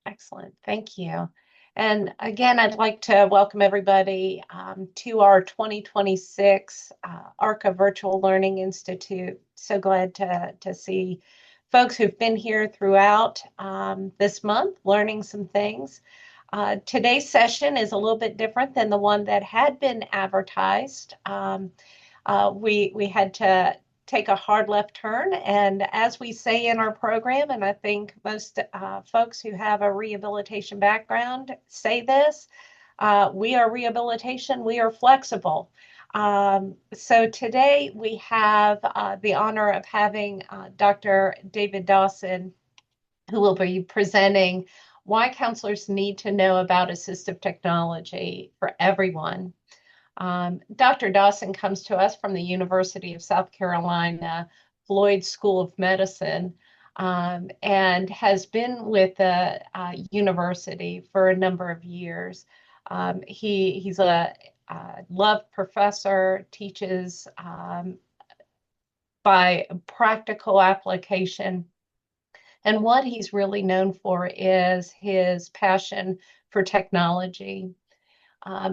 Excellent. Thank you. And again, I'd like to welcome everybody to our 2026 ARCA Virtual Learning Institute. So glad to see folks who've been here throughout this month learning some things. Today's session is a little bit different than the one that had been advertised. We had to take a hard left turn. And as we say in our program, and I think most folks who have a rehabilitation background say this, we are rehabilitation, we are flexible. So today we have the honor of having Dr. David Dawson, who will be presenting why counselors need to know about assistive technology for everyone. Dr. Dawson comes to us from the University of South Carolina Floyd School of Medicine, and has been with the university for a number of years. He's a loved professor, teaches by practical application. And what he's really known for is his passion for technology.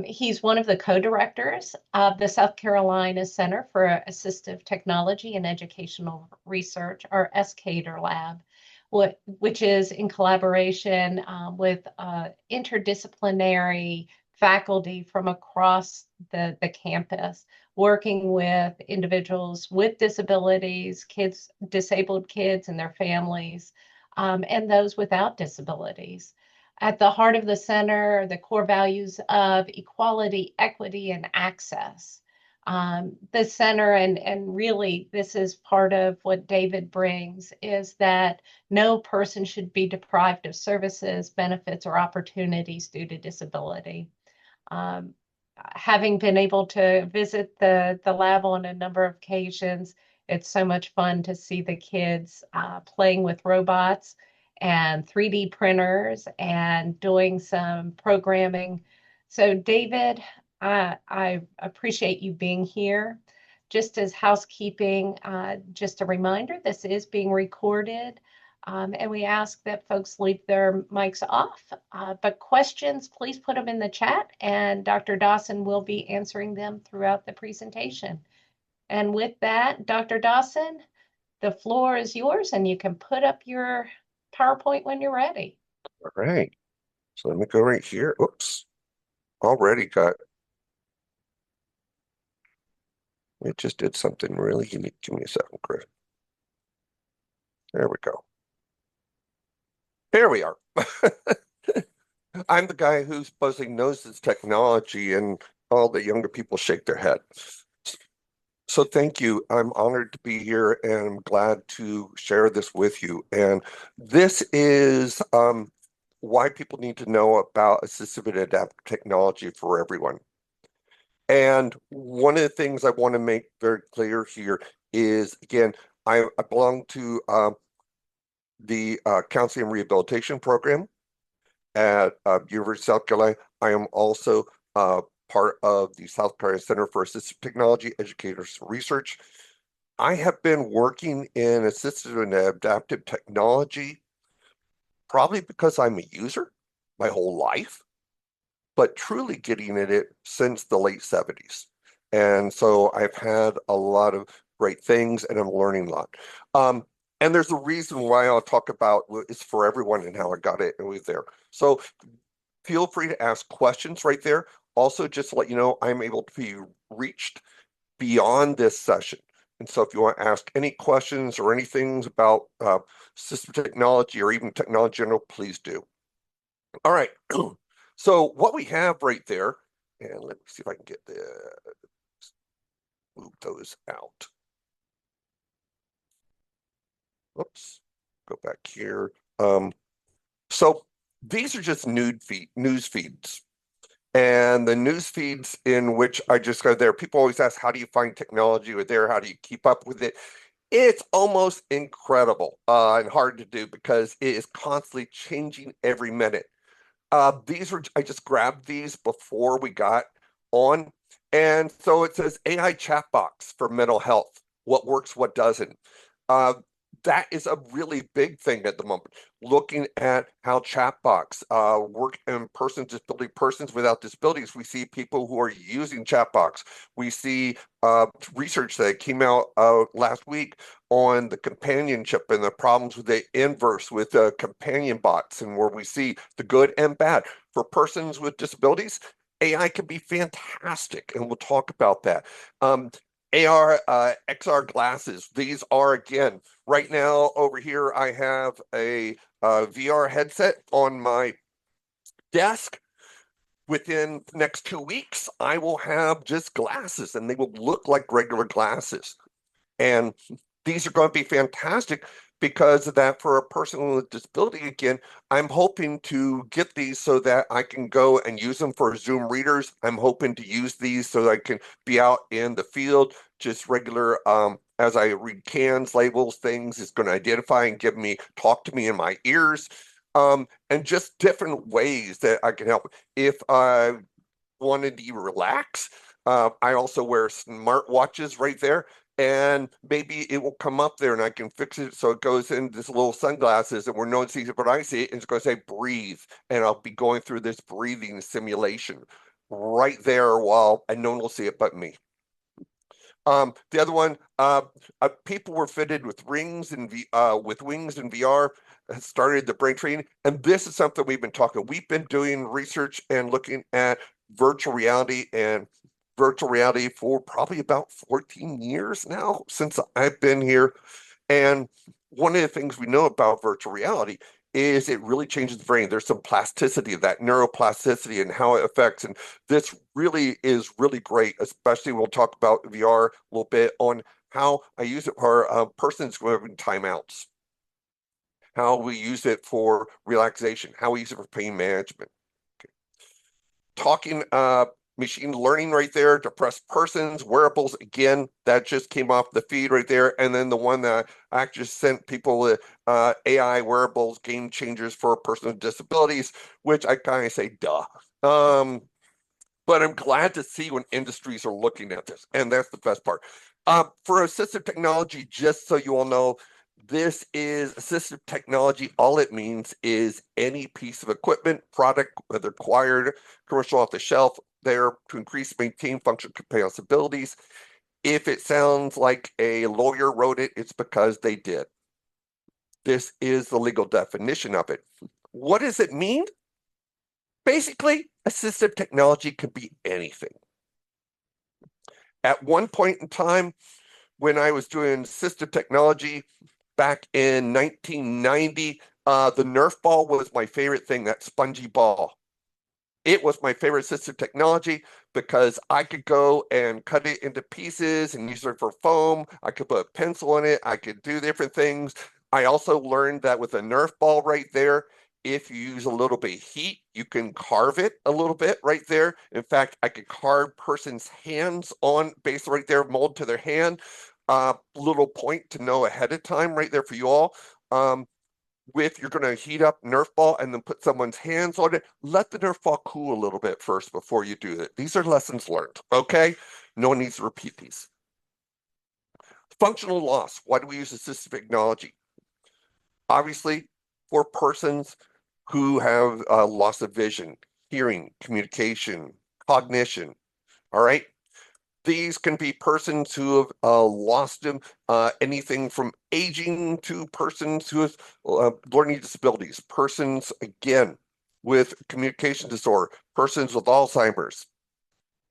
He's one of the co-directors of the South Carolina Center for Assistive Technology and Educational Research, or SCADR Lab, which is in collaboration with interdisciplinary faculty from across the campus, working with individuals with disabilities, disabled kids and their families, and those without disabilities. At the heart of the center, the core values of equality, equity, and access. The center, and really this is part of what David brings, is that no person should be deprived of services, benefits, or opportunities due to disability. Having been able to visit the lab on a number of occasions, it's so much fun to see the kids playing with robots and 3D printers and doing some programming. So David, I appreciate you being here. Just as housekeeping, just a reminder, this is being recorded. And we ask that folks leave their mics off. But questions, please put them in the chat, and Dr. Dawson will be answering them throughout the presentation. And with that, Dr. Dawson, the floor is yours, and you can put up your PowerPoint when you're ready. All right. So let me go right here. Oops. Already got. It just did something really unique. Give me a second, Chris. There we go. There we are. I'm the guy who supposedly knows this technology, and all the younger people shake their head. So thank you. I'm honored to be here, and I'm glad to share this with you. And this is why people need to know about assistive and adaptive technology for everyone. And one of the things I want to make very clear here is, again, I belong to the Counseling and Rehabilitation Program at University of South Carolina. I am also part of the South Carolina Center for Assistive Technology Educators Research. I have been working in assistive and adaptive technology probably because I'm a user my whole life, but truly getting at it since the late 70s. And so I've had a lot of great things, and I'm learning a lot. And there's a reason why I'll talk about it's for everyone and how I got it with there. So feel free to ask questions right there. Also, just to let you know, I'm able to be reached beyond this session. And so if you want to ask any questions or anything about system technology or even technology in general, please do. All right. So what we have right there, and let me see if I can get the move those out. Oops, go back here. So these are just news feeds. And the news feeds in which I just go there, people always ask, how do you find technology with there? How do you keep up with it? It's almost incredible and hard to do because it is constantly changing every minute. I just grabbed these before we got on. And so it says AI chat box for mental health. What works, what doesn't. that is a really big thing at the moment. Looking at how chatbots work in persons without disabilities, we see people who are using chatbots. We see research that came out last week on the companionship and the problems with the inverse with companion bots, and where we see the good and bad. For persons with disabilities, AI can be fantastic, and we'll talk about that. AR, XR glasses. These are, again, right now over here, I have a VR headset on my desk. Within the next 2 weeks, I will have just glasses and they will look like regular glasses. And these are going to be fantastic because of that. For a person with disability, again, I'm hoping to get these so that I can go and use them for Zoom readers. I'm hoping to use these so that I can be out in the field, just regular, as I read cans, labels, things, it's going to identify and talk to me in my ears, and just different ways that I can help. If I wanted to relax, I also wear smart watches right there, and maybe it will come up there and I can fix it so it goes in this little sunglasses and where no one sees it, but I see it, and it's going to say breathe, and I'll be going through this breathing simulation right there while, and no one will see it but me. The other one, people were fitted with rings and with wings and VR, started the brain training, and this is something we've been talking. We've been doing research and looking at virtual reality for probably about 14 years now since I've been here. And one of the things we know about virtual reality is it really changes the brain. There's some plasticity of that neuroplasticity and how it affects. And this really is really great, especially we'll talk about VR a little bit on how I use it for persons who are having timeouts, how we use it for relaxation, how we use it for pain management. Okay. Talking machine learning right there, depressed persons, wearables, again, that just came off the feed right there. And then the one that I actually sent people with AI wearables, game changers for a person with disabilities, which I kind of say, duh. But I'm glad to see when industries are looking at this, and that's the best part. For assistive technology, just so you all know, this is assistive technology. All it means is any piece of equipment, product, whether acquired, commercial off the shelf, there to increase, maintain functional capabilities. If it sounds like a lawyer wrote it, it's because they did. This is the legal definition of it. What does it mean? Basically, assistive technology can be anything. At one point in time, when I was doing assistive technology back in 1990, the Nerf ball was my favorite thing, that spongy ball. It was my favorite assistive technology because I could go and cut it into pieces and use it for foam. I could put a pencil in it. I could do different things. I also learned that with a Nerf ball right there, if you use a little bit of heat, you can carve it a little bit right there. In fact, I could carve person's hands on base right there, mold to their hand. Little point to know ahead of time right there for you all. If you're going to heat up Nerf ball and then put someone's hands on it, let the Nerf ball cool a little bit first before you do it. These are lessons learned, okay? No one needs to repeat these. Functional loss. Why do we use assistive technology? Obviously, for persons who have loss of vision, hearing, communication, cognition, all right? These can be persons who have lost them, anything from aging to persons who have learning disabilities, persons, again, with communication disorder, persons with Alzheimer's.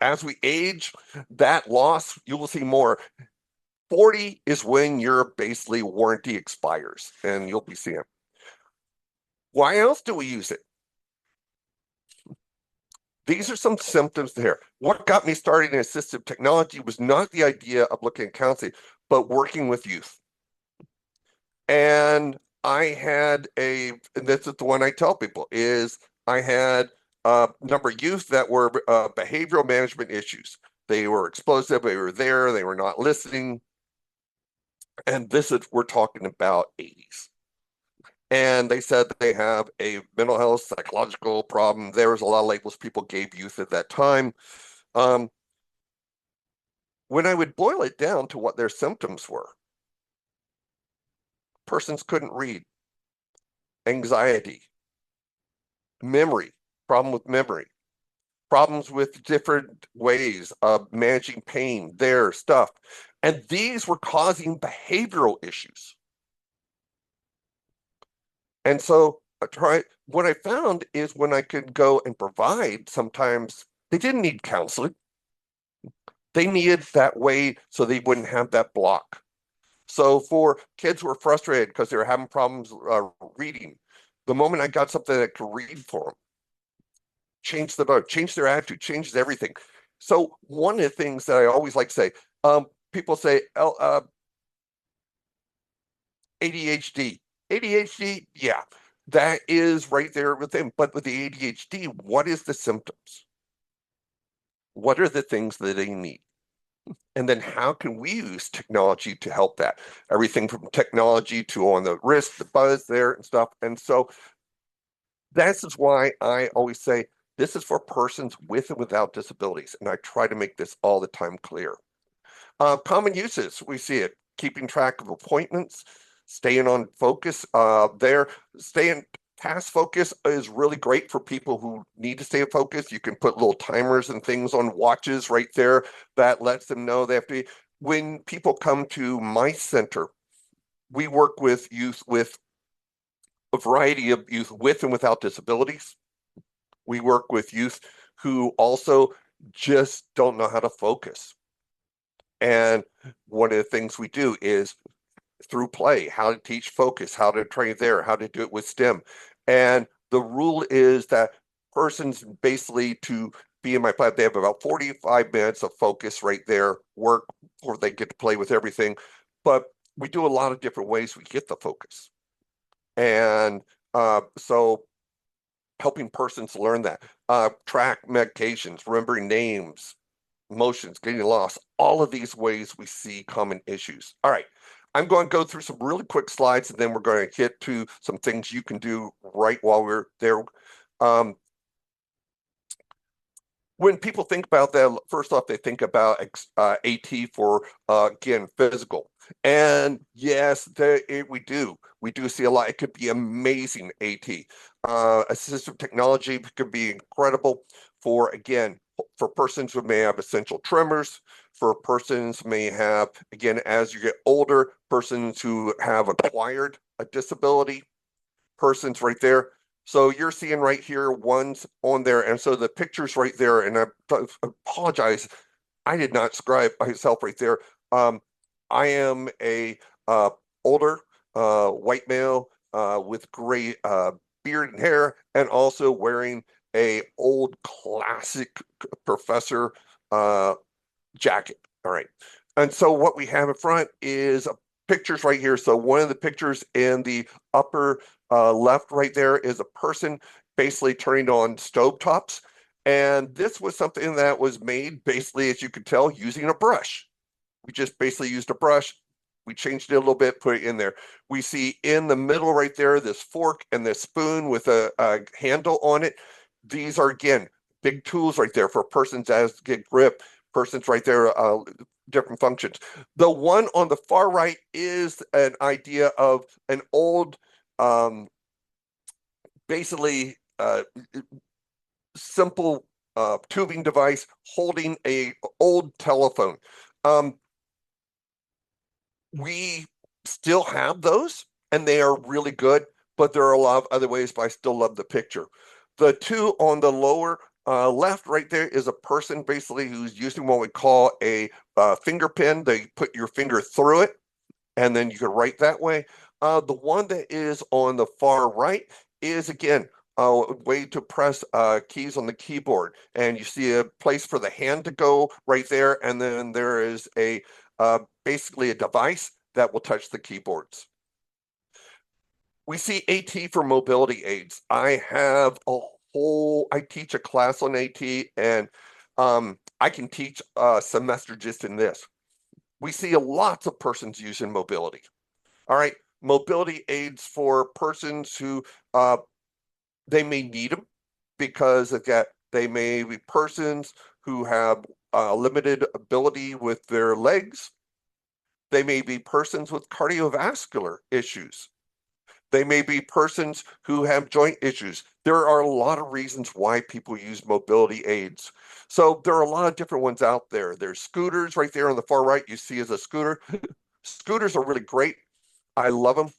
As we age, that loss, you will see more. 40 is when your basically warranty expires, and you'll be seeing. Why else do we use it? These are some symptoms there. What got me started in assistive technology was not the idea of looking at counseling, but working with youth. And I had and this is the one I tell people, is I had a number of youth that were behavioral management issues. They were explosive, they were there, they were not listening. And we're talking about 80s. And they said that they have a mental health, psychological problem. There was a lot of labels people gave youth at that time. When I would boil it down to what their symptoms were, persons couldn't read, anxiety, memory, problem with memory, problems with different ways of managing pain, their stuff. And these were causing behavioral issues. And so what I found is when I could go and provide, sometimes they didn't need counseling. They needed that way so they wouldn't have that block. So for kids who are frustrated because they were having problems reading, the moment I got something that could read for them, changed the boat, changed their attitude, changed everything. So one of the things that I always like to say, people say ADHD. ADHD, yeah, that is right there with them. But with the ADHD, what is the symptoms? What are the things that they need? And then how can we use technology to help that? Everything from technology to on the wrist, the buzz there and stuff. And so this is why I always say this is for persons with and without disabilities. And I try to make this all the time clear. Common uses, we see it, keeping track of appointments, staying on focus there. Staying task focus is really great for people who need to stay focused. You can put little timers and things on watches right there that lets them know they have to be. When people come to my center, we work with youth with a variety of youth with and without disabilities. We work with youth who also just don't know how to focus. And one of the things we do is through play, how to teach focus, how to train there, how to do it with STEM. And the rule is that persons basically to be in my lab, they have about 45 minutes of focus right there, work before they get to play with everything. But we do a lot of different ways we get the focus. And so helping persons learn that, track medications, remembering names, emotions, getting lost, all of these ways we see common issues. All right. I'm going to go through some really quick slides and then we're going to get to some things you can do right while we're there. Um, when people think about that, first off, they think about AT for, again, physical. And yes, we do. We do see a lot. It could be amazing AT. Assistive technology could be incredible for, again, for persons who may have essential tremors, for persons who may have, again, as you get older, persons who have acquired a disability, persons right there. So you're seeing right here, one's on there. And so the picture's right there. And I apologize. I did not scribe myself right there. I am a older white male with gray beard and hair and also wearing a old classic professor jacket. All right. And so what we have in front is pictures right here. So one of the pictures in the upper left right there is a person basically turning on stovetops. And this was something that was made basically, as you could tell, using a brush. We just basically used a brush. We changed it a little bit, put it in there. We see in the middle right there, this fork and this spoon with a handle on it. These are, again, big tools right there for persons as get grip, persons right there, different functions. The one on the far right is an idea of an old, basically simple tubing device holding a old telephone. We still have those and they are really good, but there are a lot of other ways, but I still love the picture. The two on the lower left right there is a person basically who's using what we call a finger pin. They put your finger through it and then you can write that way. The one that is on the far right is, again, a way to press keys on the keyboard. And you see a place for the hand to go right there. And then there is a basically a device that will touch the keyboards. We see AT for mobility aids. I teach a class on AT and I can teach a semester just in this. We see lots of persons using mobility. All right, mobility aids for persons who they may need them because again, they may be persons who have limited ability with their legs. They may be persons with cardiovascular issues. They may be persons who have joint issues. There are a lot of reasons why people use mobility aids. So there are a lot of different ones out there. There's scooters right there on the far right. You see as a scooter. Scooters are really great. I love them,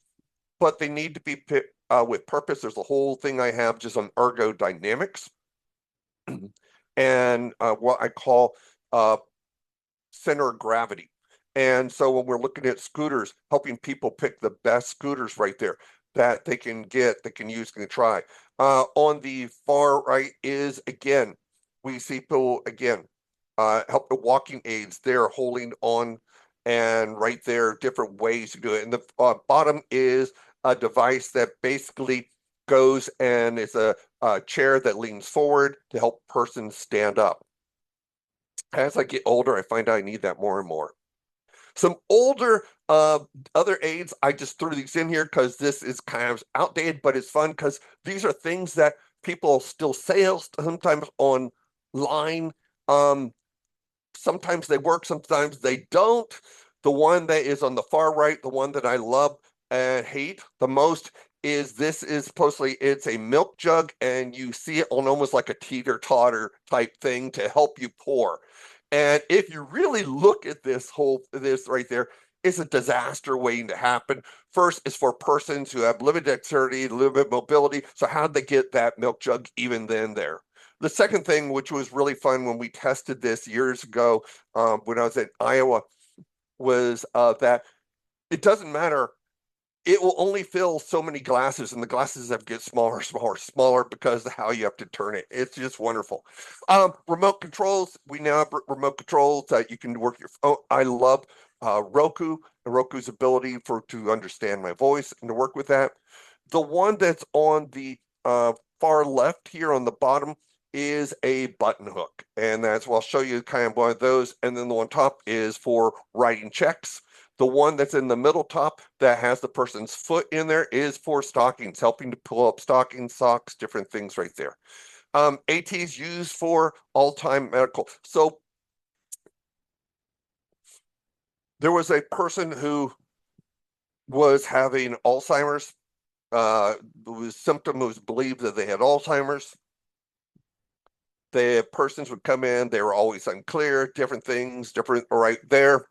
but they need to be picked with purpose. There's a whole thing I have just on ergodynamics and what I call uh, center of gravity. And so when we're looking at scooters, helping people pick the best scooters right there that they can get, they can use, can try. On the far right is, again, we see people, again, help the walking aids there holding on and right there, different ways to do it. And the bottom is a device that basically goes and it's a chair that leans forward to help persons stand up. As I get older, I find I need that more and more. Some older other aids, I just threw these in here because this is kind of outdated, but it's fun because these are things that people still sell sometimes online. Um, Sometimes they work, sometimes they don't. The one that is on the far right, the one that I love and hate the most is this is supposedly it's a milk jug and you see it on almost like a teeter-totter type thing to help you pour. And if you really look at this right there, it's a disaster waiting to happen. First is for persons who have limited dexterity, limited mobility. So how'd they get that milk jug even then there? The second thing, which was really fun when we tested this years ago, when I was in Iowa, was that it doesn't matter. It will only fill so many glasses, and the glasses have to get smaller, smaller, smaller because of how you have to turn it. It's just wonderful. Remote controls. We now have remote controls that you can work your phone. I love Roku and Roku's ability to understand my voice and to work with that. The one that's on the far left here on the bottom is a button hook, and that's well, I'll show you kind of one of those. And then the one top is for writing checks. The one that's in the middle top that has the person's foot in there is for stockings, helping to pull up stockings, socks, different things right there. AT is used for all-time medical. So there was a person who was having Alzheimer's. The symptom was believed that they had Alzheimer's. The persons would come in, they were always unclear, different things, different right there.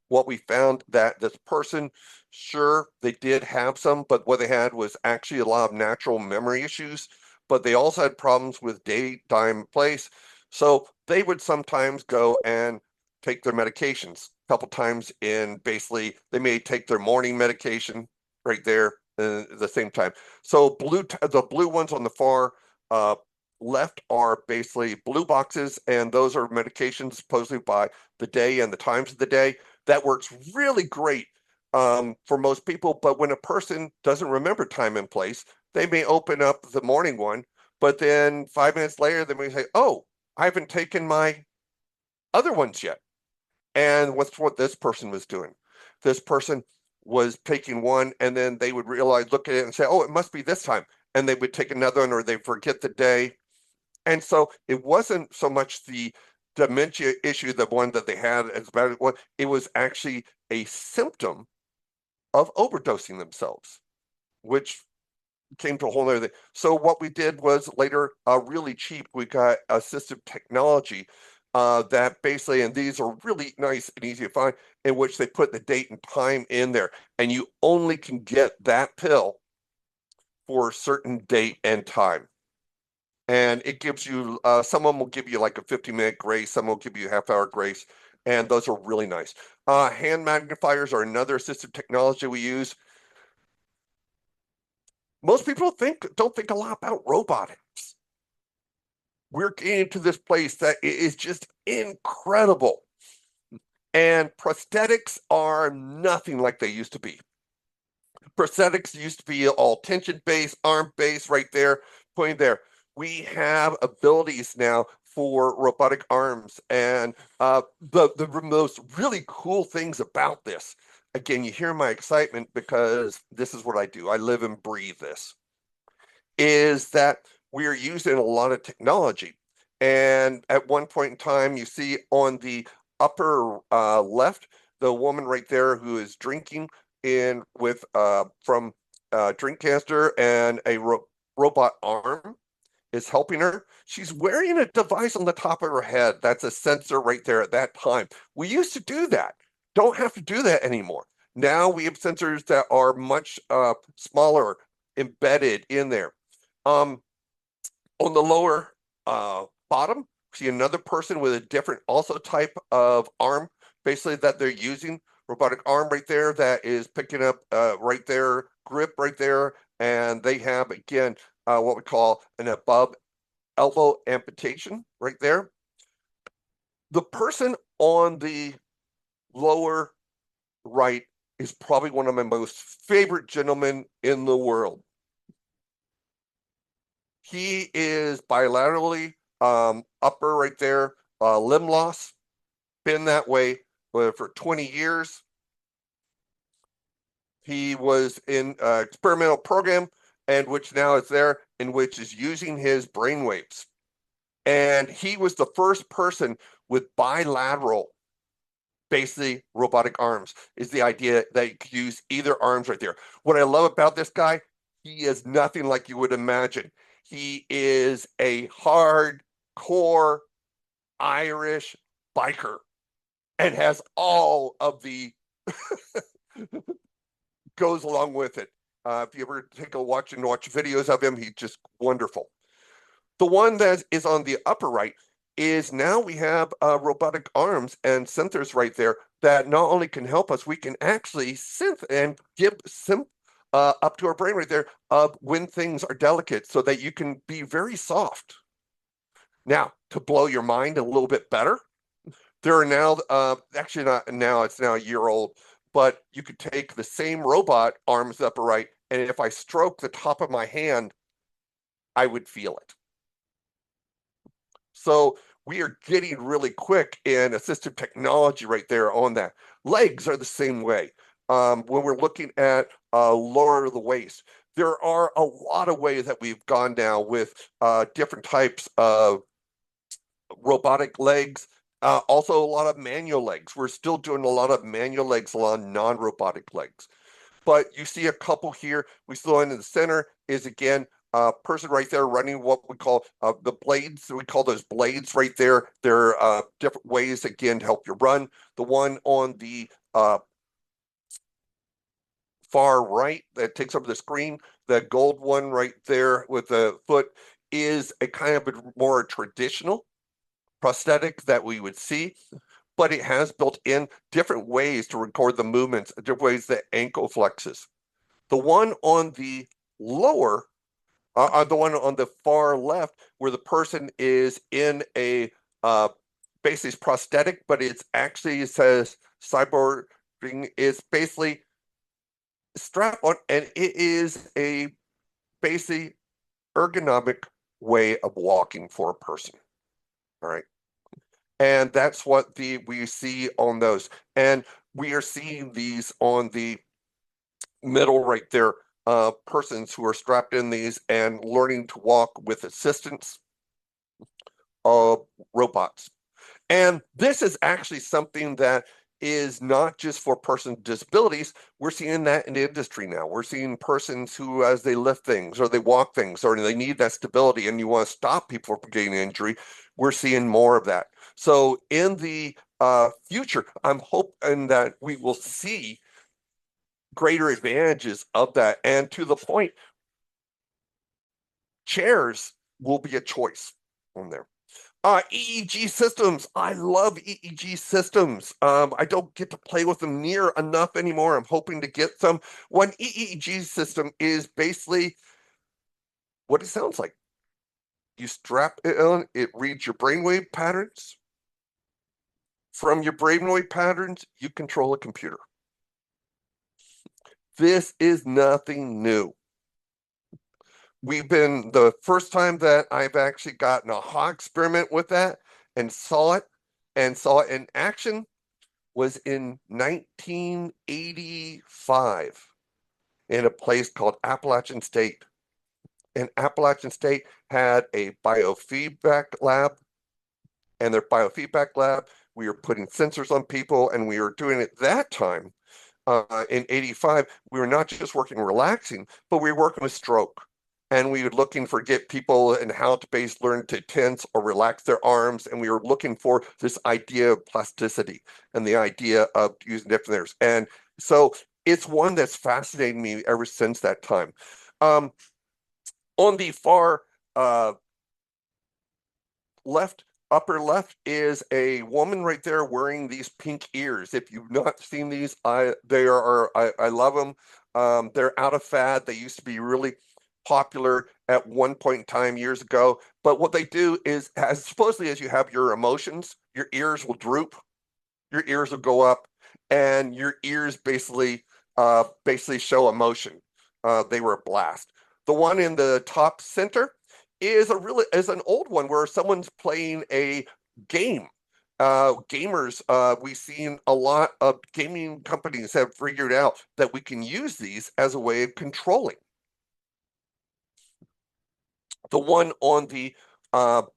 What we found that this person, sure, they did have some, but what they had was actually a lot of natural memory issues, but they also had problems with day, time, place. So they would sometimes go and take their medications a couple times in basically, they may take their morning medication right there at the same time. So the blue ones on the far left are basically blue boxes, and those are medications supposedly by the day and the times of the day. That works really great for most people. But when a person doesn't remember time and place, they may open up the morning one, but then 5 minutes later, they may say, oh, I haven't taken my other ones yet. And what's what this person was doing? This person was taking one, and then they would realize, look at it and say, oh, it must be this time. And they would take another one, or they forget the day. And so it wasn't so much the dementia issue, the one that they had as bad as what it was actually a symptom of overdosing themselves, which came to a whole other thing. So what we did was later, really cheap, we got assistive technology that basically, and these are really nice and easy to find, in which they put the date and time in there, and you only can get that pill for a certain date and time. And it gives you some of them will give you like a 50-minute grace, some will give you a half-hour grace, and those are really nice. Hand magnifiers are another assistive technology we use. Most people don't think a lot about robotics. We're getting to this place that is just incredible, and prosthetics are nothing like they used to be. Prosthetics used to be all tension based, arm based, right there, pointing there. We have abilities now for robotic arms, and the most really cool things about this. Again, you hear my excitement because this is what I do. I live and breathe this. Is that we are using a lot of technology, and at one point in time, you see on the upper left, the woman right there who is drinking in with from drink canister and a robot arm is helping her. She's wearing a device on the top of her head. That's a sensor right there at that time. We used to do that. Don't have to do that anymore. Now we have sensors that are much smaller, embedded in there. On the lower bottom, see another person with a different also type of arm, basically that they're using robotic arm right there that is picking up right there, grip right there, and they have again what we call an above elbow amputation right there. The person on the lower right is probably one of my most favorite gentlemen in the world. He is bilaterally upper right there, limb loss, been that way for 20 years. He was in experimental program and which now is there in which is using his brainwaves. And he was the first person with bilateral, basically robotic arms, is the idea that you could use either arms right there. What I love about this guy, he is nothing like you would imagine. He is a hardcore Irish biker and has all of the goes along with it. If you ever take a watch videos of him, he's just wonderful. The one that is on the upper right is now we have robotic arms and sensors right there that not only can help us, we can actually synth and give up to our brain right there of when things are delicate so that you can be very soft. Now, to blow your mind a little bit better, there are now, actually not now, it's now a year old, but you could take the same robot arms upper right, and if I stroke the top of my hand, I would feel it. So we are getting really quick in assistive technology right there on that. Legs are the same way. When we're looking at lower the waist, there are a lot of ways that we've gone now with different types of robotic legs. Also, a lot of manual legs. We're still doing a lot of manual legs, a lot of non-robotic legs. But you see a couple here. We still in the center is again a person right there running what we call the blades. We call those blades right there. They're different ways again to help you run. The one on the far right that takes over the screen, the gold one right there with the foot is a kind of a more traditional prosthetic that we would see, but it has built in different ways to record the movements, different ways that ankle flexes. The one on the lower, the one on the far left, where the person is in a basically prosthetic, but it's actually it says cyborg is basically strap on, and it is a basic ergonomic way of walking for a person. All right. And that's what we see on those. And we are seeing these on the middle right there, persons who are strapped in these and learning to walk with assistance of robots. And this is actually something that is not just for persons with disabilities. We're seeing that in the industry now. We're seeing persons who, as they lift things or they walk things or they need that stability and you want to stop people from getting injury, we're seeing more of that. So in the future, I'm hoping that we will see greater advantages of that. And to the point, chairs will be a choice on there. EEG systems. I love EEG systems. I don't get to play with them near enough anymore. I'm hoping to get some. One EEG system is basically what it sounds like. You strap it on, it reads your brainwave patterns. From your brainwave patterns, you control a computer. This is nothing new. We've been the first time that I've actually gotten a aha experiment with that and saw it in action was in 1985 in a place called Appalachian State. And Appalachian State had a biofeedback lab, and their biofeedback lab we were putting sensors on people, and we were doing it that time. In 85, we were not just working relaxing, but we were working with stroke. And we were looking for get people and how to base learn to tense or relax their arms. And we were looking for this idea of plasticity and the idea of using different areas. And so it's one that's fascinated me ever since that time. Um, on the far left, upper left is a woman right there wearing these pink ears. If you've not seen these, I love them. They're out of fad. They used to be really popular at one point in time years ago. But what they do is, as supposedly as you have your emotions, your ears will droop, your ears will go up, and your ears basically show emotion. They were a blast. The one in the top center is an old one where someone's playing a game. Gamers, we've seen a lot of gaming companies have figured out that we can use these as a way of controlling. The one on the upper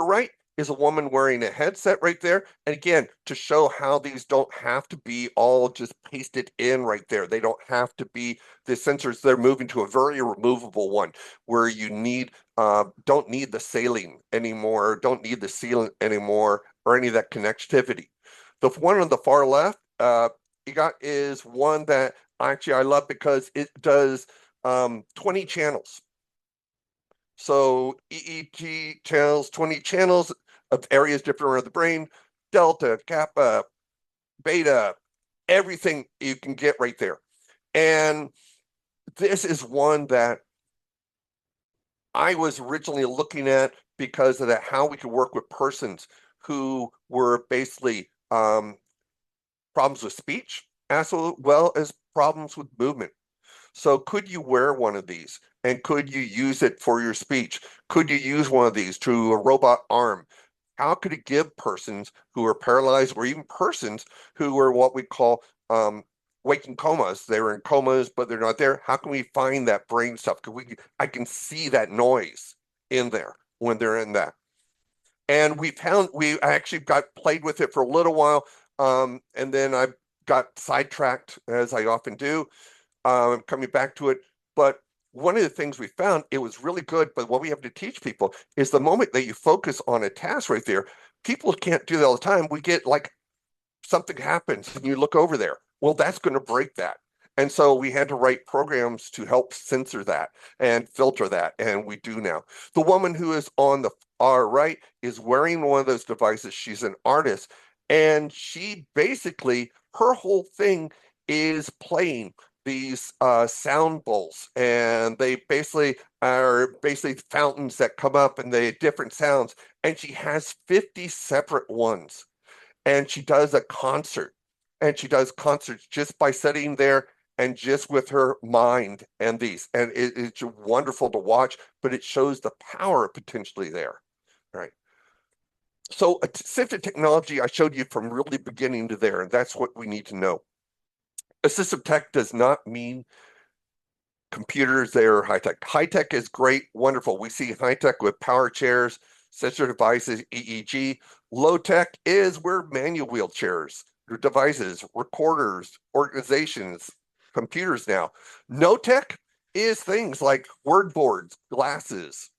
right is a woman wearing a headset right there. And again, to show how these don't have to be all just pasted in right there. They don't have to be the sensors. They're moving to a very removable one where you don't need the saline anymore, don't need the sealant anymore, or any of that connectivity. The one on the far left, you got is one that actually I love because it does 20 channels. So EEG tells 20 channels of areas different around the brain, delta, kappa, beta, everything you can get right there. And this is one that I was originally looking at because of that, how we could work with persons who were basically problems with speech as well as problems with movement. So could you wear one of these? And could you use it for your speech? Could you use one of these to a robot arm? How could it give persons who are paralyzed or even persons who are what we call waking comas? They're in comas, but they're not there. How can we find that brain stuff? I can see that noise in there when they're in that. And we actually got played with it for a little while. And then I got sidetracked, as I often do, coming back to it. But one of the things we found, it was really good, but what we have to teach people is the moment that you focus on a task right there, people can't do that all the time. We get like something happens and you look over there. Well, that's going to break that. And so we had to write programs to help censor that and filter that. And we do now. The woman who is on the far right is wearing one of those devices. She's an artist. And she basically, her whole thing is playing these sound bowls, and they basically are fountains that come up and they different sounds, and she has 50 separate ones, and she does a concert, and she does concerts just by sitting there and just with her mind and these, and it's wonderful to watch, but it shows the power potentially there, right? So assistive technology, I showed you from really beginning to there, and that's what we need to know. Assistive tech does not mean computers, they're high tech. High tech is great, wonderful. We see high tech with power chairs, sensor devices, EEG. Low tech is where manual wheelchairs, devices, recorders, organizations, computers now. No tech is things like word boards, glasses.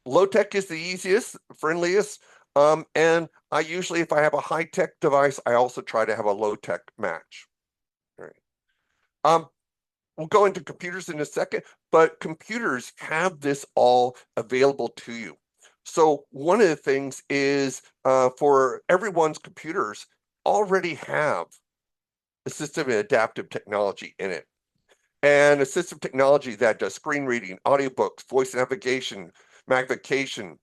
Low tech is the easiest, friendliest. And I usually, if I have a high tech device, I also try to have a low tech match. All right. We'll go into computers in a second, but computers have this all available to you. So one of the things is for everyone's computers already have assistive and adaptive technology in it. And assistive technology that does screen reading, audiobooks, voice navigation, magnification,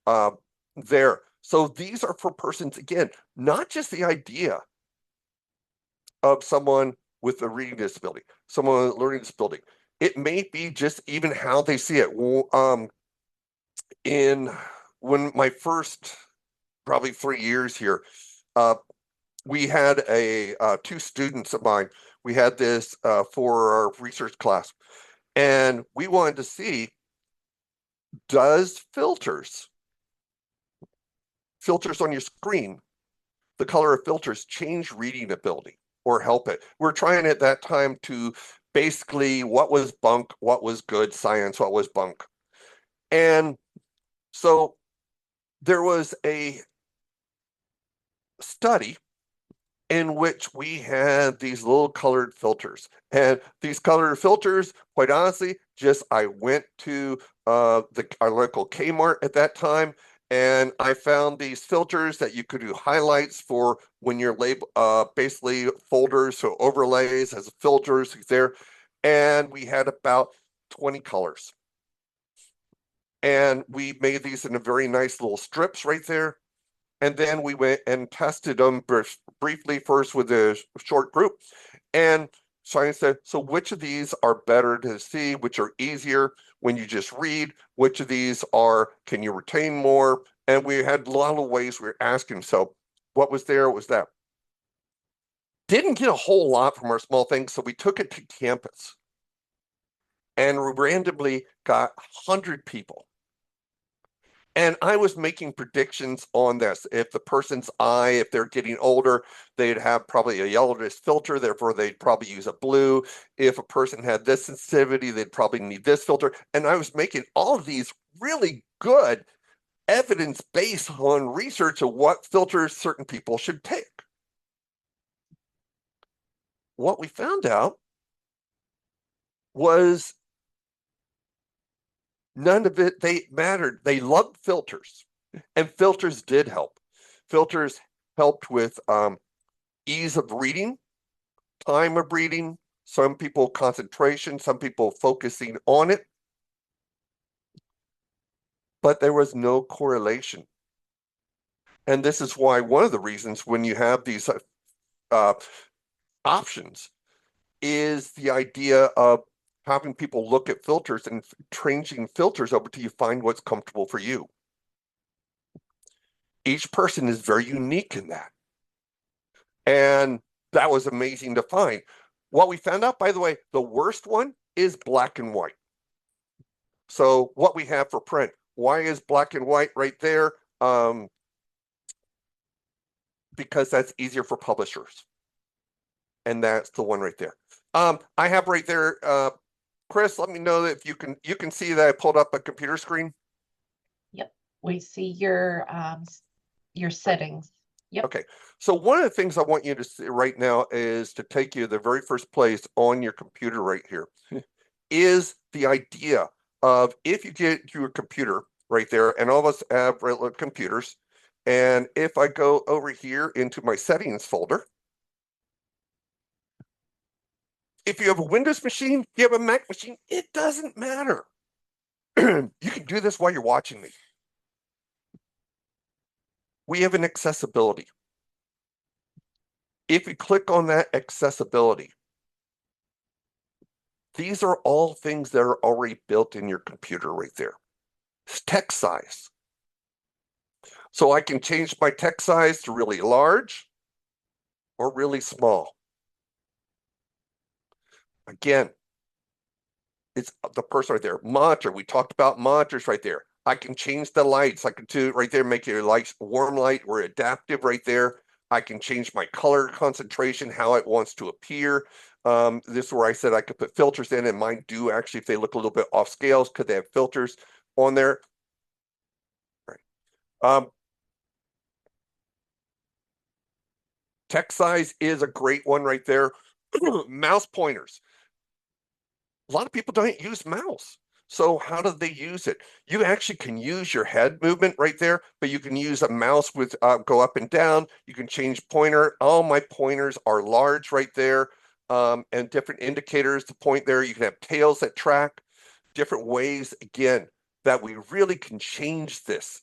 uh, there. So these are for persons, again, not just the idea of someone with a reading disability, someone with a learning disability. It may be just even how they see it. In when my first probably 3 years here, we had two students of mine. We had this for our research class, and we wanted to see, does filters filters on your screen, the color of filters change reading ability or help it. We're trying at that time to basically what was bunk, what was good science, what was bunk. And so there was a study in which we had these little colored filters. And these colored filters, quite honestly, just I went to our local Kmart at that time, and I found these filters that you could do highlights for when you're basically folders, so overlays as filters there. And we had about 20 colors. And we made these in a very nice little strips right there. And then we went and tested them briefly first with a short group. And science said, so which of these are better to see, which are easier when you just read, which of these can you retain more? And we had a lot of ways we were asking. So what was there was that. Didn't get a whole lot from our small thing, so we took it to campus and randomly got 100 people. And I was making predictions on this. If the person's eye, if they're getting older, they'd have probably a yellowish filter, therefore they'd probably use a blue. If a person had this sensitivity, they'd probably need this filter. And I was making all of these really good evidence based on research of what filters certain people should take. What we found out was none of it they mattered. They loved filters, and filters did help. Filters helped with ease of reading, time of reading, some people concentration, some people focusing on it, but there was no correlation. And this is why one of the reasons when you have these options is the idea of having people look at filters and changing filters over till you find what's comfortable for you. Each person is very unique in that. And that was amazing to find. What we found out, by the way, the worst one is black and white. So what we have for print, why is black and white right there? Because that's easier for publishers. And that's the one right there. I have right there, Chris, let me know if you can see that I pulled up a computer screen. Yep, we see your settings. Yep. Okay, so one of the things I want you to see right now is to take you to the very first place on your computer right here is the idea of if you get your computer right there, and all of us have regular computers, and if I go over here into my settings folder, if you have a Windows machine, you have a Mac machine, it doesn't matter. You can do this while you're watching me. We have an accessibility. If we click on that accessibility, these are all things that are already built in your computer right there. It's text size. So I can change my text size to really large or really small. Again, it's the person right there. Monitor, we talked about monitors right there. I can change the lights. I can do right there, make your lights warm light or adaptive right there. I can change my color concentration, how it wants to appear. This is where I said I could put filters in, and mine do actually, if they look a little bit off scales, because they have filters on there. Right. Text size is a great one right there. Mouse pointers. A lot of people don't use mouse. So how do they use it? You actually can use your head movement right there, but you can use a mouse with go up and down. You can change pointer. All my pointers are large right there, and different indicators to point there. You can have tails that track, different ways, again, that we really can change this.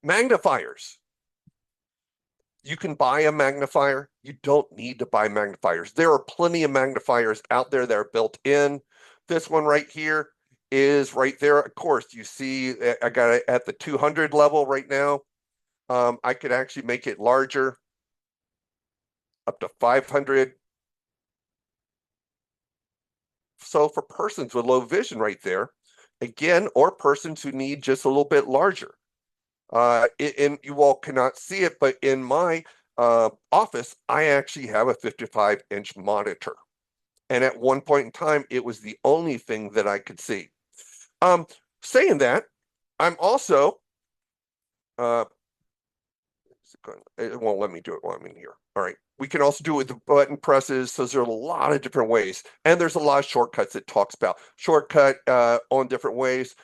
Magnifiers. You can buy a magnifier. You don't need to buy magnifiers. There are plenty of magnifiers out there that are built in. This one right here is right there. Of course, you see I got it at the 200 level right now. I could actually make it larger, up to 500. So for persons with low vision right there, again, or persons who need just a little bit larger. And you all cannot see it, but in my office, I actually have a 55-inch monitor. And at one point in time, it was the only thing that I could see. Um, Saying that, I'm also, uh, it won't let me do it while I'm in here. All right. We can also do it with the button presses. So there's a lot of different ways. And there's a lot of shortcuts it talks about. Shortcut on different ways.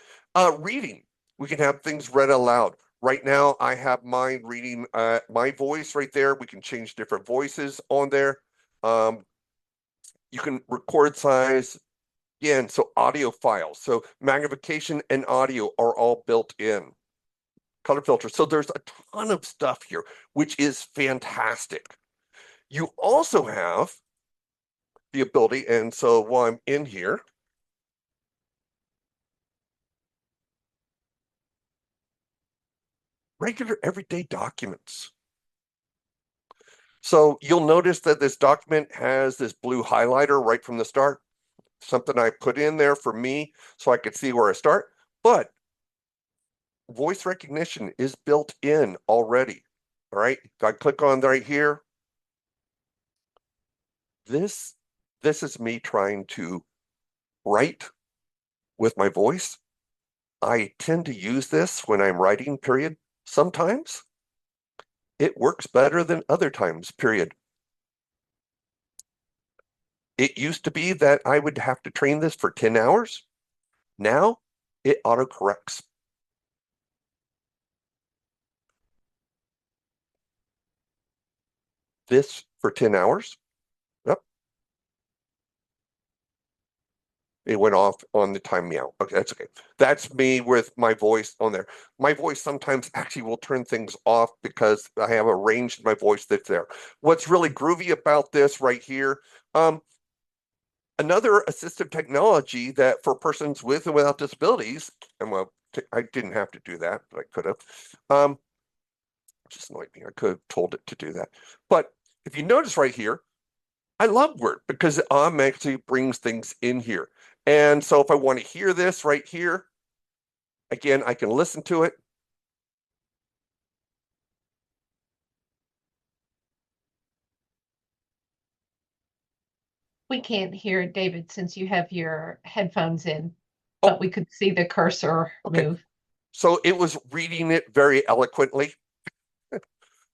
Reading. We can have things read aloud. Right now, I have mine reading my voice right there. We can change different voices on there. You can record size. Again, so audio files. So magnification and audio are all built in. Color filter. So there's a ton of stuff here, which is fantastic. You also have the ability, and so while I'm in here, regular everyday documents. So you'll notice that this document has this blue highlighter right from the start, something I put in there for me so I could see where I start. But voice recognition is built in already. All right. If I click on right here, this is me trying to write with my voice. I tend to use this when I'm writing, period. Sometimes it works better than other times, period. It used to be that I would have to train this for 10 hours. Now it autocorrects. This for 10 hours. Yep. It went off on the time meow. Okay, that's okay. That's me with my voice on there. My voice sometimes actually will turn things off because I have a range in my voice that's there. What's really groovy about this right here, another assistive technology that for persons with and without disabilities, and well, I didn't have to do that, but I could have. Just annoyed me. I could have told it to do that. But if you notice right here, I love Word because it automatically brings things in here. And so if I want to hear this right here, again, I can listen to it. We can't hear it, David, since you have your headphones in, but Oh, we could see the cursor okay. move. So it was reading it very eloquently.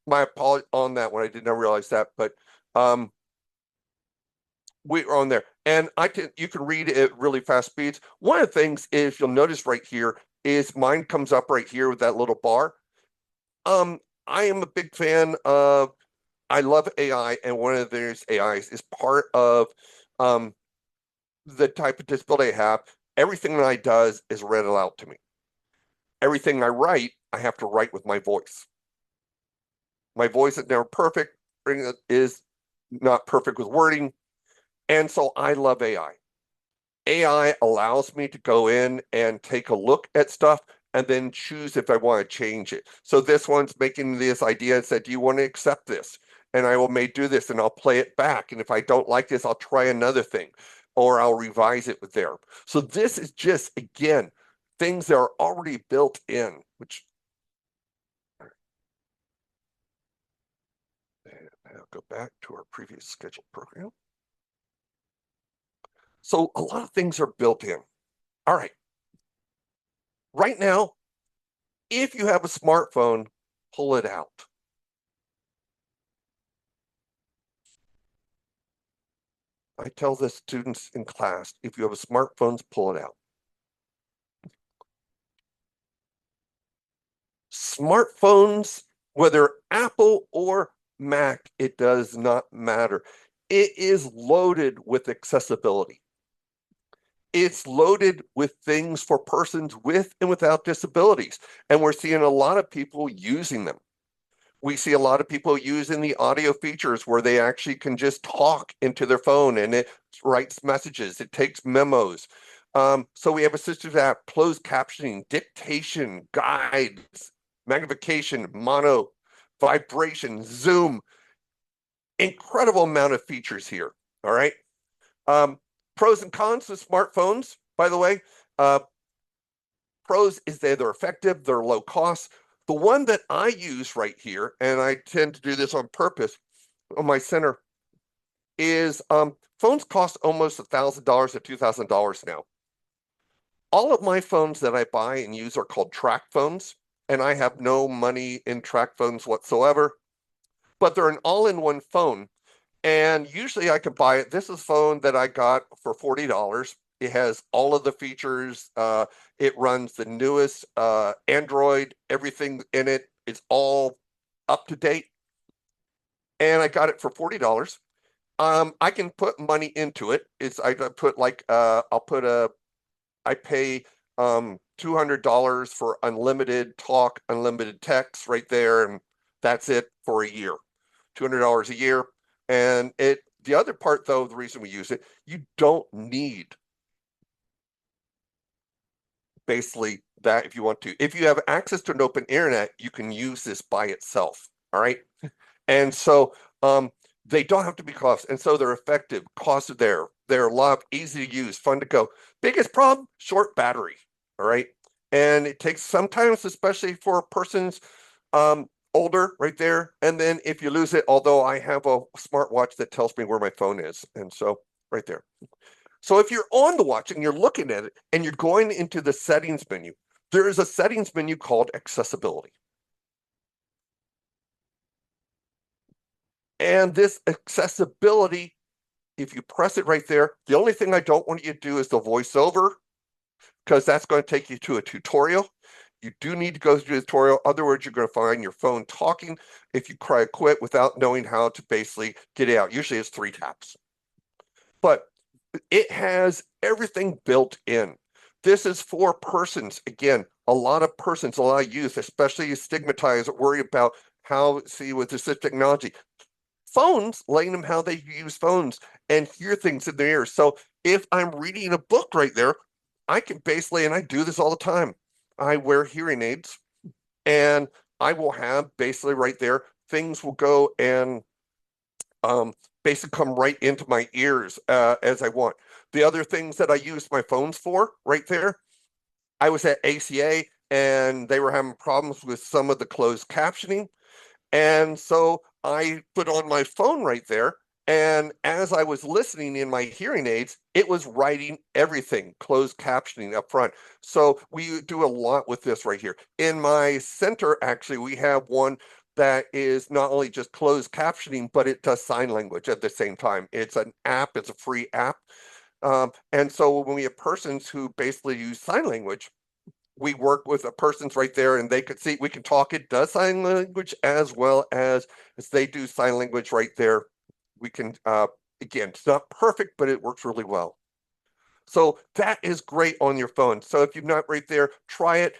My apology on that one. I did not realize that, but um, we're on there. And you can read it at really fast speeds. One of the things is you'll notice right here is mine comes up right here with that little bar. Um, I am a big fan of I love AI, and one of these AIs is part of um the type of disability I have. Everything that I does is read aloud to me. Everything I write, I have to write with my voice. My voice is never perfect, is not perfect with wording, and so I love AI. AI allows me to go in and take a look at stuff and then choose if I want to change it. So this one's making this idea and said, do you want to accept this? And I will may do this and I'll play it back. And if I don't like this, I'll try another thing or I'll revise it with there. So this is just, again, things that are already built in, which I'll go back to our previous scheduled program. So a lot of things are built in. All right. Right now, if you have a smartphone, pull it out. I tell the students in class, if you have a smartphone, pull it out. Smartphones, whether Apple or Mac, it does not matter. It is loaded with accessibility. It's loaded with things for persons with and without disabilities. And we're seeing a lot of people using them. We see a lot of people using the audio features where they actually can just talk into their phone and it writes messages, it takes memos. So we have assistive app, closed captioning, dictation, guides, magnification, mono, vibration, zoom, incredible amount of features here. All right. Um, Pros and cons of smartphones, by the way. pros is that they're effective, they're low cost. The one that I use right here, and I tend to do this on purpose on my center, is phones cost almost $1,000 to $2,000 now. All of my phones that I buy and use are called track phones, and I have no money in track phones whatsoever, but they're an all-in-one phone. And usually I can buy it. This is a phone that I got for $40. It has all of the features. It runs the newest Android, everything in it. It's all up to date. And I got it for $40. I can put money into it. I put like I pay $200 for unlimited talk, unlimited text right there, and that's it for a year. $200 a year. And the other part though, the reason we use it, you don't need basically that if you want to. If you have access to an open internet, you can use this by itself. All right. And so they don't have to be cost. And so they're effective. Costs are there. They're a lot easy to use, fun to go. Biggest problem, short battery. All right. And it takes sometimes, especially for persons older right there. And then if you lose it, although I have a smartwatch that tells me where my phone is. And so right there. So if you're on the watch and you're looking at it and you're going into the settings menu, there is a settings menu called accessibility. And this accessibility, if you press it right there, the only thing I don't want you to do is the voiceover, because that's going to take you to a tutorial. You do need to go through the tutorial. Otherwise, you're going to find your phone talking if you try to quit without knowing how to basically get it out. Usually it's 3 taps. But it has everything built in. This is for persons. Again, a lot of persons, a lot of youth, especially stigmatized, worry about how, see, with assistive technology, phones, letting them how they use phones and hear things in their ears. So if I'm reading a book right there, I can basically, and I do this all the time, I wear hearing aids and I will have basically right there, things will go and basically come right into my ears as I want. The other things that I use my phones for right there, I was at ACA and they were having problems with some of the closed captioning. And so I put on my phone right there. And as I was listening in my hearing aids, it was writing everything, closed captioning up front. So we do a lot with this right here. In my center, actually, we have one that is not only just closed captioning, but it does sign language at the same time. It's an app, it's a free app. And so when we have persons who basically use sign language, we work with a person's right there and they could see, we can talk, it does sign language as well as they do sign language right there. We can, again, it's not perfect, but it works really well. So that is great on your phone. So if you've not right there, try it.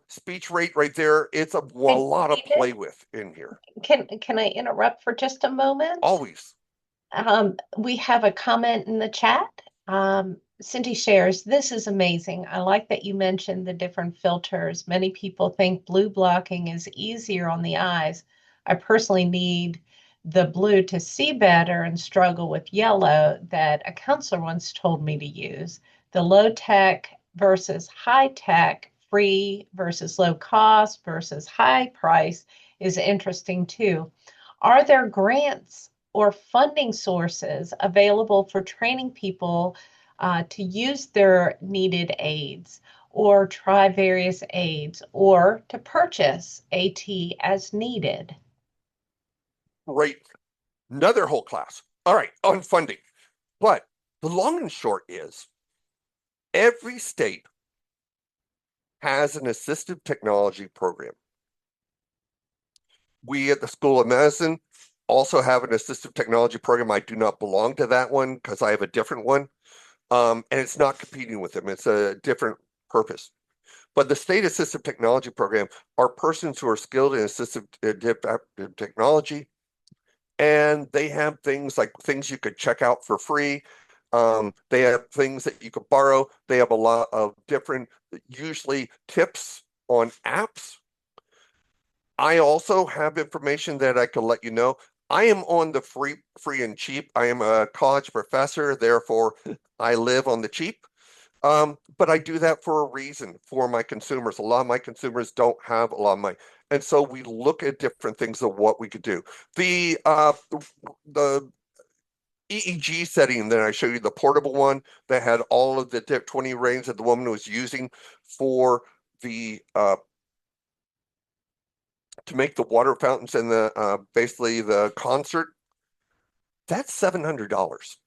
Speech rate right there. It's a Hey, lot of David, play with in here. can I interrupt for just a moment? Always. We have a comment in the chat. Cindy shares, this is amazing. I like that you mentioned the different filters. Many people think blue blocking is easier on the eyes. I personally need the blue to see better and struggle with yellow that a counselor once told me to use. The low tech versus high tech, free versus low cost versus high price is interesting too. Are there grants or funding sources available for training people to use their needed aids or try various aids or to purchase AT as needed? Right. Another whole class. All right, on funding. But the long and short is every state has an assistive technology program. We at the School of Medicine also have an assistive technology program. I do not belong to that one because I have a different one. And it's not competing with them. It's a different purpose. But the state assistive technology program are persons who are skilled in assistive technology. And they have things like things you could check out for free. They have things that you could borrow. They have a lot of different, usually tips on apps. I also have information that I can let you know. I am on the free and cheap. I am a college professor, therefore I live on the cheap. But I do that for a reason for my consumers. A lot of my consumers don't have a lot of money. And so we look at different things of what we could do. The EEG setting that I showed you, the portable one that had all of the 20 rings that the woman was using for the to make the water fountains and the basically the concert, that's $700.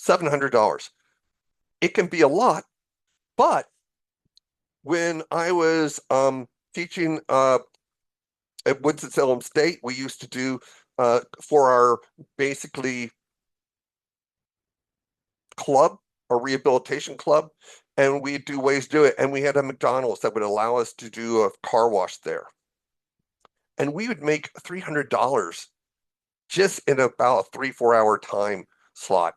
$700. It can be a lot, but when I was teaching at Winston-Salem State, we used to do for our basically club or rehabilitation club, and we'd do ways to do it. And we had a McDonald's that would allow us to do a car wash there. And we would make $300 just in about a 3-4 hour time slot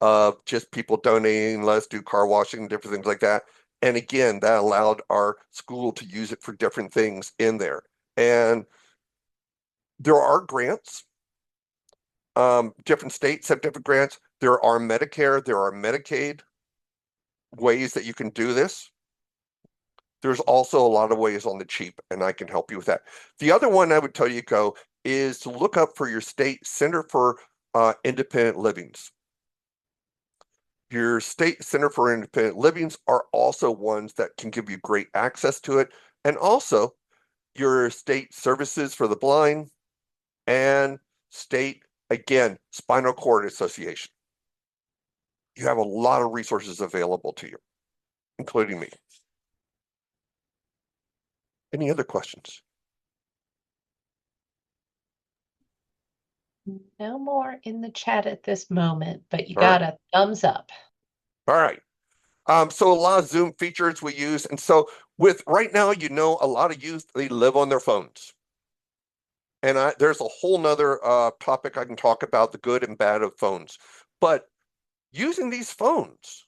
of just people donating, let's do car washing, different things like that. And again, that allowed our school to use it for different things in there. And there are grants. Different states have different grants. There are Medicare, there are Medicaid ways that you can do this. There's also a lot of ways on the cheap, and I can help you with that. The other one I would tell you go is to look up for your state Center for Independent Livings. Your state Center for Independent Livings are also ones that can give you great access to it, and also your state services for the blind and state, again, Spinal Cord Association. You have a lot of resources available to you, including me. Any other questions? No more in the chat at this moment, but you All right. got a thumbs up. All right. So a lot of Zoom features we use. And so with right now, a lot of youth, they live on their phones. And there's a whole nother topic I can talk about, the good and bad of phones. But using these phones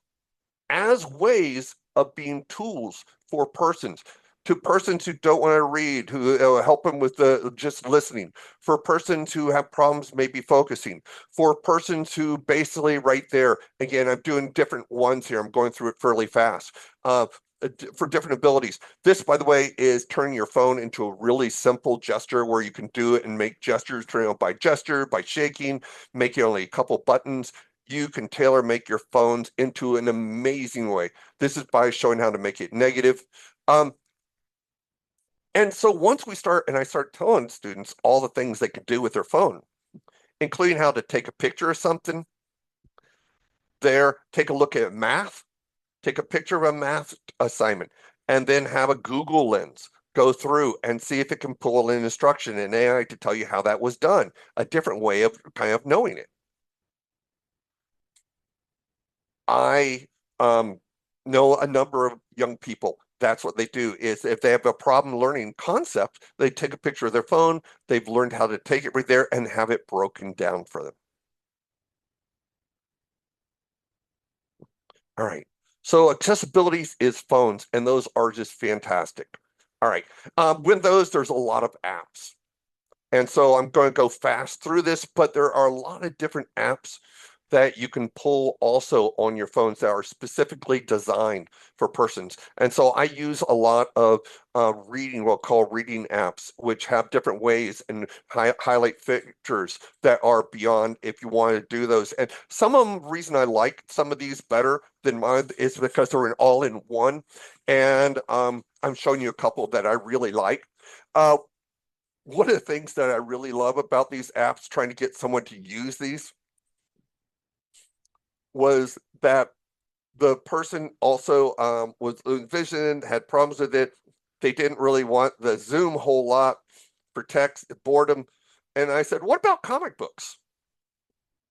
as ways of being tools for persons, to persons who don't want to read, who help them with the just listening, for persons who have problems maybe focusing, for persons who basically right there, again, I'm doing different ones here. I'm going through it fairly fast. For different abilities. This, by the way, is turning your phone into a really simple gesture where you can do it and make gestures, by gesture, by shaking, making only a couple buttons. You can tailor make your phones into an amazing way. This is by showing how to make it negative. And so once I start telling students all the things they can do with their phone, including how to take a picture of something there, take a look at math, take a picture of a math assignment, and then have a Google lens go through and see if it can pull an instruction in AI to tell you how that was done, a different way of kind of knowing it. I know a number of young people. That's what they do is if they have a problem learning concept, they take a picture of their phone. They've learned how to take it right there and have it broken down for them. All right. So accessibility is phones, and those are just fantastic. All right. With those, there's a lot of apps. And so I'm going to go fast through this, but there are a lot of different apps that you can pull also on your phones that are specifically designed for persons. And so I use a lot of reading, what we'll call reading apps, which have different ways and highlight features that are beyond if you want to do those. And some of them, reason I like some of these better than mine is because they're all in one. And I'm showing you a couple that I really like. One of the things that I really love about these apps, trying to get someone to use these, was that the person also was vision, had problems with it. They didn't really want the Zoom whole lot for text, boredom. And I said, what about comic books?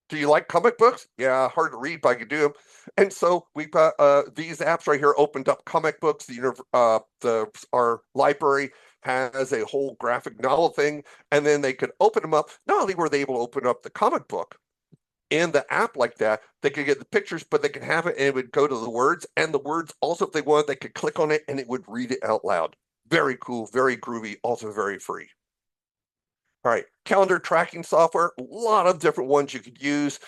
Do you like comic books? Yeah, hard to read, but I can do them. And so we've got these apps right here opened up comic books. Our library has a whole graphic novel thing, and then they could open them up. Not only were they able to open up the comic book, in the app like that, they could get the pictures, but they could have it and it would go to the words. And the words also, if they wanted, they could click on it and it would read it out loud. Very cool, very groovy, also very free. All right, calendar tracking software, a lot of different ones you could use.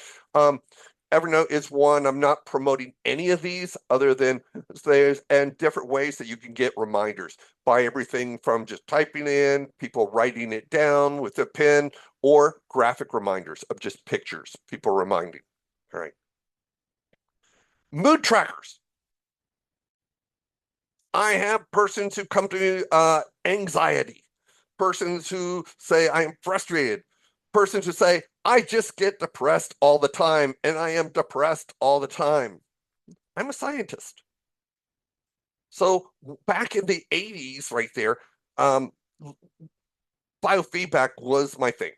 Evernote is one. I'm not promoting any of these other than there's and different ways that you can get reminders by everything from just typing in, people writing it down with a pen, or graphic reminders of just pictures, people reminding. All right. Mood trackers. I have persons who come to me, anxiety, persons who say I am frustrated, persons who say I just get depressed all the time and I am depressed all the time. I'm a scientist. So back in the 80s, right there, um, biofeedback was my thing.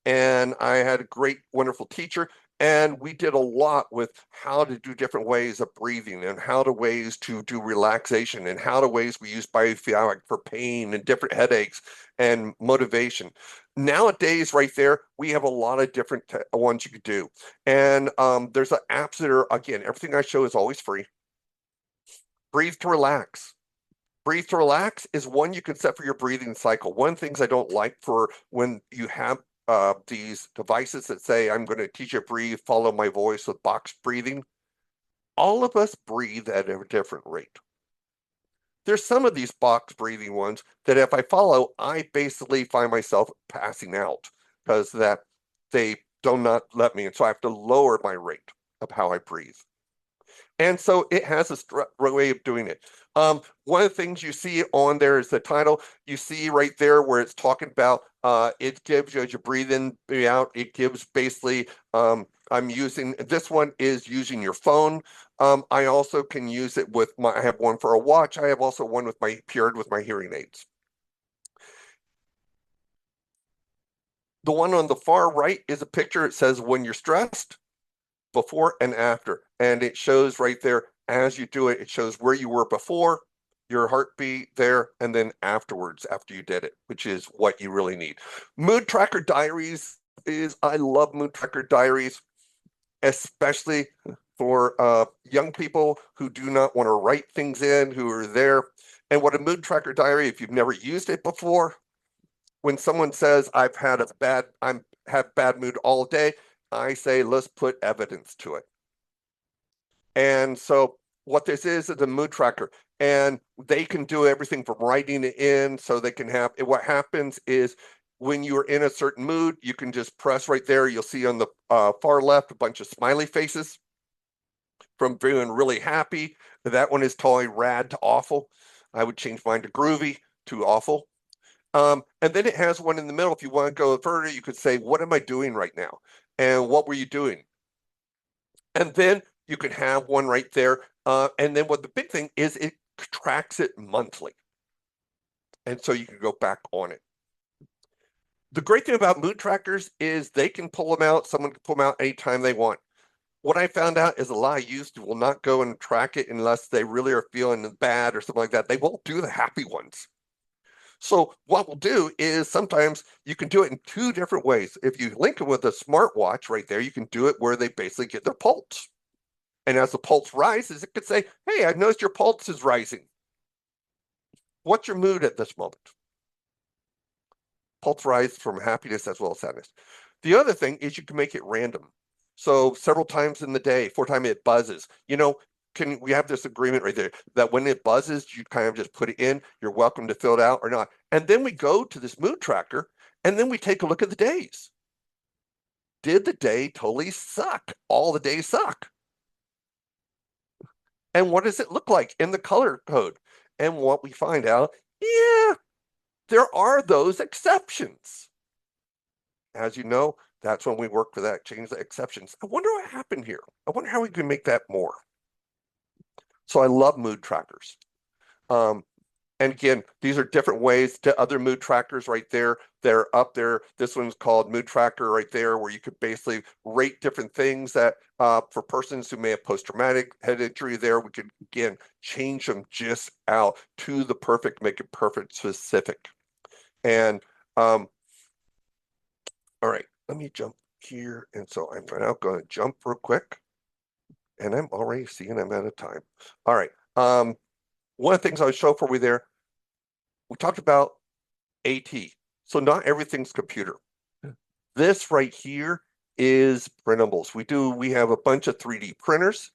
And I had a great, wonderful teacher. And we did a lot with how to do different ways of breathing and how to ways to do relaxation and how to ways we use biofeedback for pain and different headaches and motivation. Nowadays, right there, we have a lot of different ones you could do. And there's apps that are, again, everything I show is always free. Breathe to relax. Breathe to relax is one you can set for your breathing cycle. One of the things I don't like for when you have these devices that say, I'm going to teach you to breathe, follow my voice with box breathing. All of us breathe at a different rate. There's some of these box breathing ones that if I follow, I basically find myself passing out because that they do not let me. And so I have to lower my rate of how I breathe. And so it has a way of doing it. One of the things you see on there is the title. You see right there where it's talking about it gives you as you breathe in, breathe out, it gives basically I'm using this one is using your phone. I also can use it with my I have one for a watch. I have also one with my paired with my hearing aids. The one on the far right is a picture. It says when you're stressed, before and after. And it shows right there as you do it, it shows where you were before, your heartbeat there, and then afterwards, after you did it, which is what you really need. Mood tracker diaries is, I love mood tracker diaries, especially for young people who do not want to write things in, who are there. And what a mood tracker diary, if you've never used it before, when someone says I'm have bad mood all day, I say let's put evidence to it. And so what this is a mood tracker, and they can do everything from writing it in, so they can have what happens is when you're in a certain mood, you can just press right there. You'll see on the far left a bunch of smiley faces from feeling really happy. That one is totally rad to awful. I would change mine to groovy to awful. And then it has one in the middle. If you want to go further, you could say, what am I doing right now? And what were you doing? And then you can have one right there. And then what the big thing is, it tracks it monthly. And so you can go back on it. The great thing about mood trackers is they can pull them out. Someone can pull them out anytime they want. What I found out is a lot of youth will not go and track it unless they really are feeling bad or something like that. They won't do the happy ones. So what we'll do is sometimes you can do it in two different ways. If you link it with a smartwatch right there, you can do it where they basically get their pulse. And as the pulse rises, it could say, hey, I noticed your pulse is rising. What's your mood at this moment? Pulse rise from happiness as well as sadness. The other thing is you can make it random. So several times in the day, 4 times it buzzes. Can we have this agreement right there that when it buzzes, you kind of just put it in, you're welcome to fill it out or not. And then we go to this mood tracker and then we take a look at the days. Did the day totally suck? All the days suck. And what does it look like in the color code? And what we find out, yeah, there are those exceptions. As you know, that's when we work for that, change the exceptions. I wonder what happened here. I wonder how we can make that more. So I love mood trackers. And again, these are different ways to other mood trackers right there. They're up there. This one's called Mood Tracker right there, where you could basically rate different things that for persons who may have post-traumatic head injury there, we could, again, change them just out to the perfect, make it perfect specific. And all right, let me jump here. And so I'm now going to jump real quick. And I'm already seeing I'm out of time. All right. One of the things I was showing for you there, we talked about AT. So not everything's computer. This right here is printables. We have a bunch of 3D printers.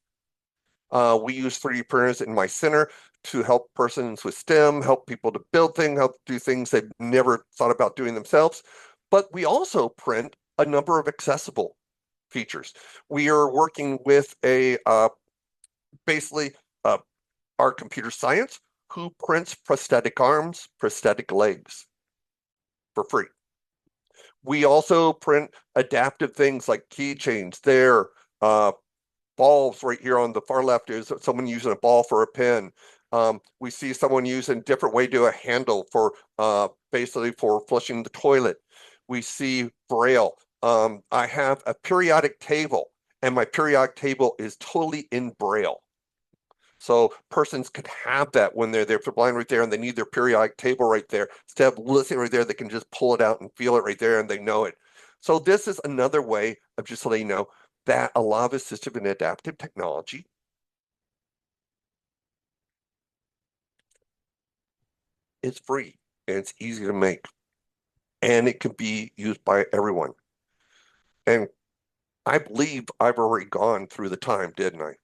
We use 3D printers in my center to help persons with STEM, help people to build things, help do things they've never thought about doing themselves. But we also print a number of accessible features. We are working with basically uh, our computer science who prints prosthetic arms, prosthetic legs for free. We also print adaptive things like keychains there, balls right here on the far left is someone using a ball for a pen. We see someone using a different way to do a handle for basically for flushing the toilet. We see Braille. I have a periodic table, and my periodic table is totally in Braille. So persons could have that when they're there, if they're blind right there and they need their periodic table right there. Instead of listening right there, they can just pull it out and feel it right there and they know it. So this is another way of just letting you know that a lot of assistive and adaptive technology is free and it's easy to make and it can be used by everyone. And I believe I've already gone through the time, didn't I?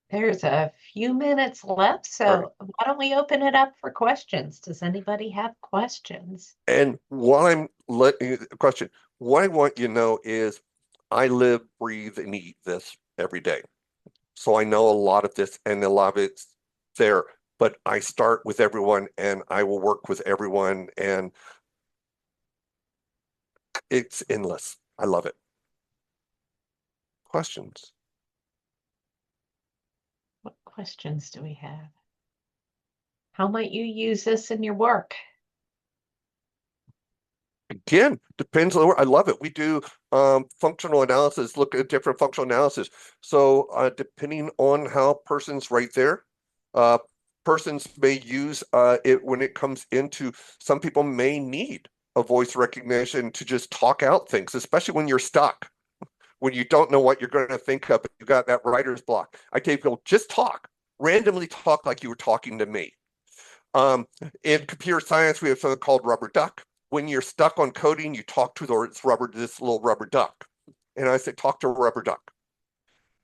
There's a few minutes left, All right. so why don't we open it up for questions? Does anybody have questions? And what I'm letting question, what I want you to know is I live, breathe, and eat this every day. So I know a lot of this and a lot of it's there, but I start with everyone and I will work with everyone and it's endless. I love it. Questions? What questions do we have? How might you use this in your work? Again, depends on the work. I love it. We do functional analysis, look at different functional analysis. So depending on how persons right there, uh, persons may use it when it comes into, some people may need a voice recognition to just talk out things, especially when you're stuck, when you don't know what you're going to think of, you got that writer's block. I tell people, just talk, randomly talk like you were talking to me. Um, in computer science, we have something called rubber duck. When you're stuck on coding, you talk to this little rubber duck. And I say, talk to a rubber duck.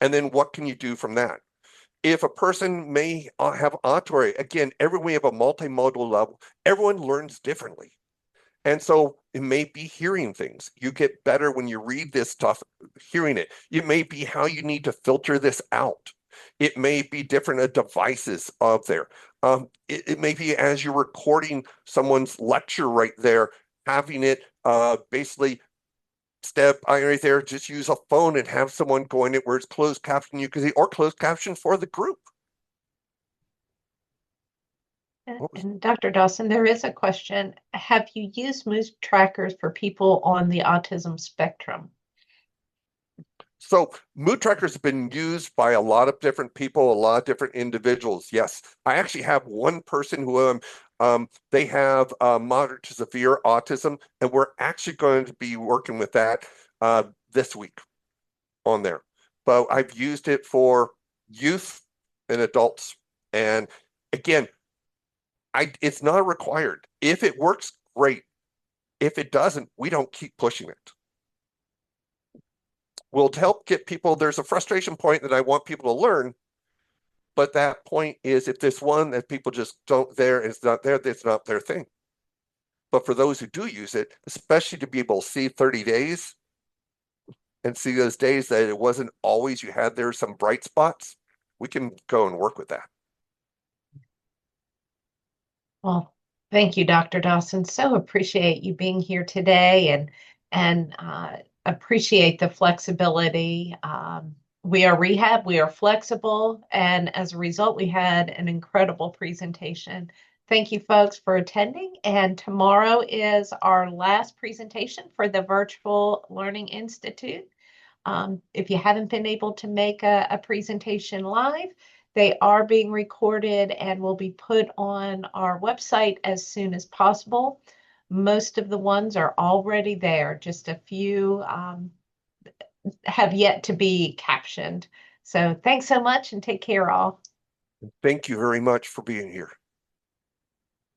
And then what can you do from that? If a person may have auditory, again, everyone we have a multimodal level, everyone learns differently. And so it may be hearing things. You get better when you read this stuff, hearing it. It may be how you need to filter this out. It may be different devices out there. It may be as you're recording someone's lecture right there, having it basically step right there, just use a phone and have someone going it where it's closed caption you can see, or closed caption for the group. And Dr. Dawson, there is a question. Have you used mood trackers for people on the autism spectrum? So mood trackers have been used by a lot of different people, a lot of different individuals. Yes, I actually have one person who they have moderate to severe autism, and we're actually going to be working with that this week on there. But I've used it for youth and adults, and again, it's not required. If it works, great. If it doesn't, we don't keep pushing it. Will help get people, there's a frustration point that I want people to learn, but that point is if there's one that people just don't there, it's not there, it's not their thing. But for those who do use it, especially to be able to see 30 days and see those days that it wasn't always you had there some bright spots, we can go and work with that. Well, thank you, Dr. Dawson. So appreciate you being here today and appreciate the flexibility. We are rehab, we are flexible, and as a result, we had an incredible presentation. Thank you, folks, for attending. And tomorrow is our last presentation for the Virtual Learning Institute. If you haven't been able to make a presentation live, they are being recorded and will be put on our website as soon as possible. Most of the ones are already there, just a few have yet to be captioned. So thanks so much and take care all. Thank you very much for being here.